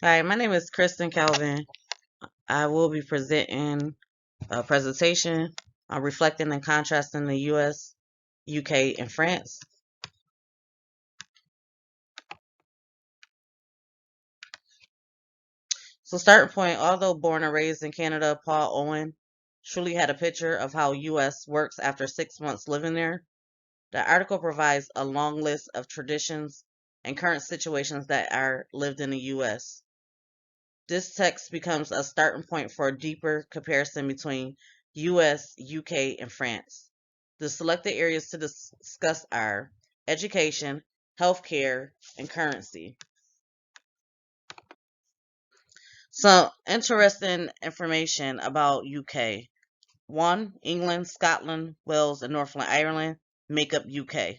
Hi, my name is Kristen Calvin. I will be presenting a presentation on reflecting and contrasting the U.S., UK, and France. So, starting point, although born and raised in Canada, Paul Owen truly had a picture of how U.S. works after 6 months living there. The article provides a long list of traditions and current situations that are lived in the U.S. This text becomes a starting point for a deeper comparison between US, UK, and France. The selected areas to discuss are education, healthcare, and currency. So, interesting information about UK. 1. England, Scotland, Wales, and Northern Ireland make up UK.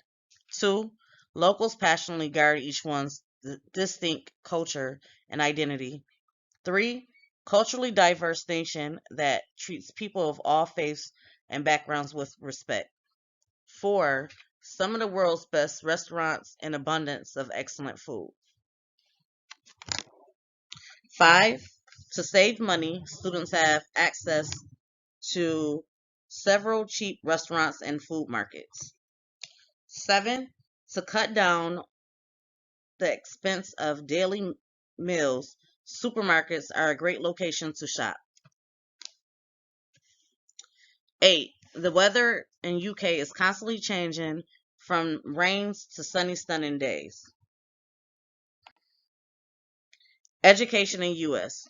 2. Locals passionately guard each one's distinct culture and identity. 3. Culturally diverse nation that treats people of all faiths and backgrounds with respect. 4. Some of the world's best restaurants and abundance of excellent food. 5. To save money, students have access to several cheap restaurants and food markets. 7. To cut down the expense of daily meals, supermarkets are a great location to shop. 8. The weather in UK is constantly changing from rains to sunny, stunning days. Education in US.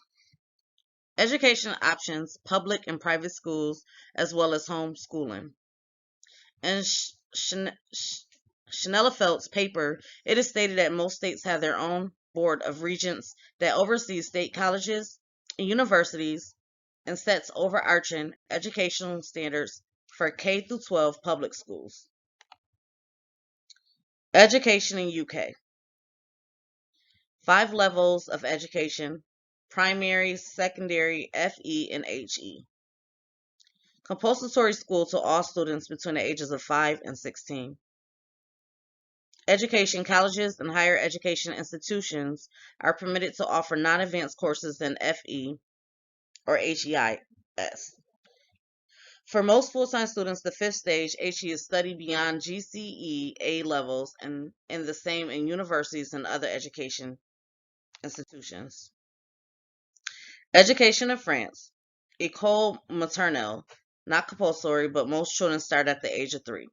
Education options, public and private schools, as well as homeschooling. In Schnellefeld's paper, it is stated that most states have their own board of regents that oversees state colleges and universities and sets overarching educational standards for K through 12 public schools. Education in UK. 5 levels of education: primary, secondary, FE, and HE. Compulsory school to all students between the ages of 5 and 16. Education colleges and higher education institutions are permitted to offer non-advanced courses in FE or HEIS. For most full-time students, the fifth stage, HE, is studied beyond GCE A levels and the same in universities and other education institutions. Education in France. École maternelle. Not compulsory, but most children start at the age of 3.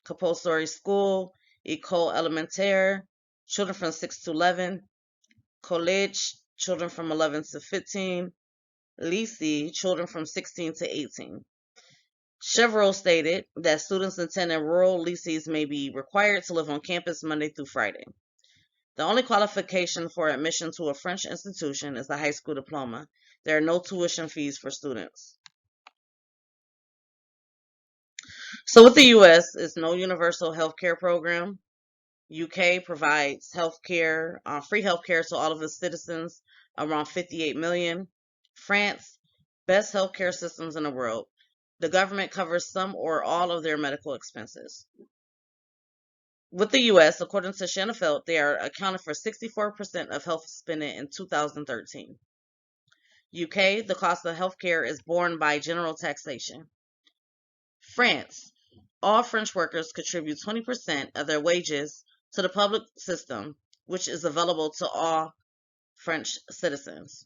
Compulsory school. École élémentaire. Children from 6 to 11. College. Children from 11 to 15. Lycée. Children from 16 to 18. Chevreul stated that students attending rural lycees may be required to live on campus Monday through Friday. The only qualification for admission to a French institution is a high school diploma. There are no tuition fees for students. So with the U.S., it's no universal health care program. UK provides healthcare, free healthcare to all of its citizens, around 58 million. France, best healthcare systems in the world. The government covers some or all of their medical expenses. With the U.S., according to Schnellefeld, they are accounted for 64% of health spending in 2013. UK, the cost of healthcare is borne by general taxation. France, all French workers contribute 20% of their wages to the public system, which is available to all French citizens.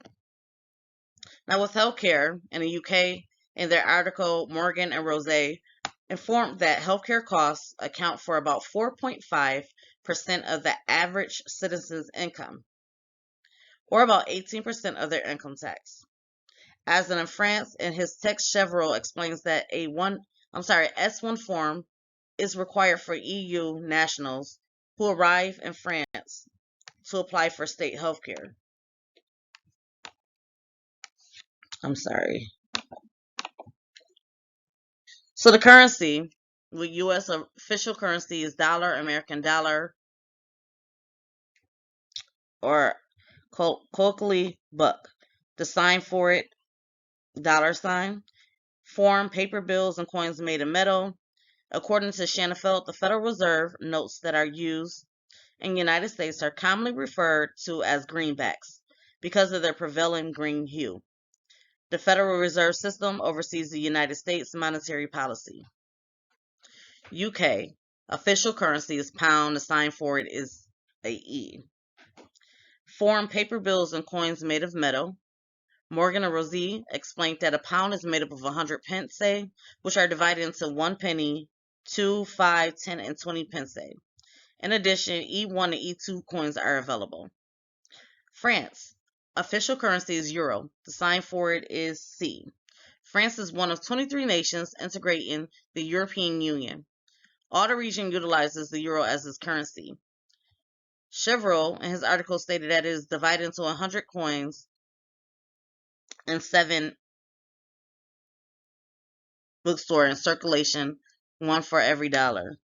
Now, with healthcare in the UK, in their article, Morgan and Rose informed that healthcare costs account for about 4.5% of the average citizen's income, or about 18% of their income tax. As in France, in his text, Chevreul explains that S1 form is required for EU nationals who arrive in France to apply for state health care. I'm sorry. So the currency, the U.S. official currency is dollar, American dollar, or colloquially buck. The sign for it, dollar sign. Form, paper bills and coins made of metal. According to Schnellefeld, the Federal Reserve notes that are used in the United States are commonly referred to as greenbacks. because of their prevailing green hue. The Federal Reserve System oversees the United States monetary policy. UK. Official currency is pound. The sign for it is a E. Foreign paper bills and coins made of metal. Morgan and Rosie explained that a pound is made up of 100 pence, which are divided into 1 penny, 2, 5, 10, and 20 pence. In addition, E1 and E2 coins are available. France. Official currency is euro. The sign for it is C. France is one of 23 nations integrating the European Union. All the region utilizes the euro as its currency. Chevreul, in his article, stated that it is divided into 100 coins and 7 bookstore in circulation, 1 for every dollar.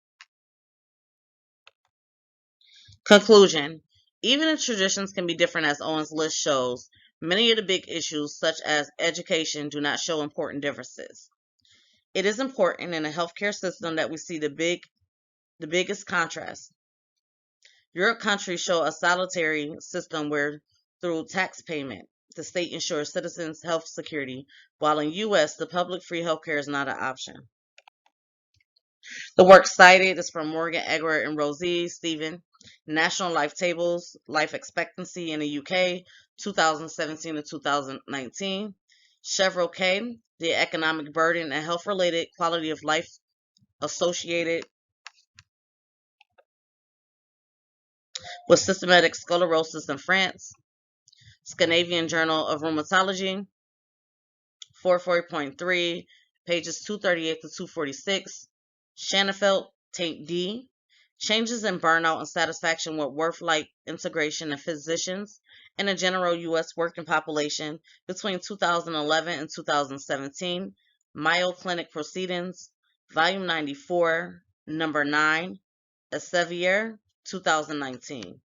Conclusion. Even if traditions can be different, as Owen's list shows, many of the big issues, such as education, do not show important differences. It is important in a healthcare system that we see the biggest contrast. Europe countries show a solitary system where, through tax payment, the state ensures citizens' health security, while in U.S., the public free healthcare is not an option. The work cited is from Morgan, Edward, and Rosie, Stephen. National Life Tables, Life Expectancy in the UK, 2017 to 2019. Chevreul K, The Economic Burden and Health-Related Quality of Life Associated with Systematic Sclerosis in France. Scandinavian Journal of Rheumatology, 44.3, pages 238 to 246. Shanafelt, Tape D, Changes in Burnout and Satisfaction with Work-Life Integration in Physicians and the General U.S. Working Population between 2011 and 2017. Mayo Clinic Proceedings, Volume 94, Number 9, Elsevier, 2019.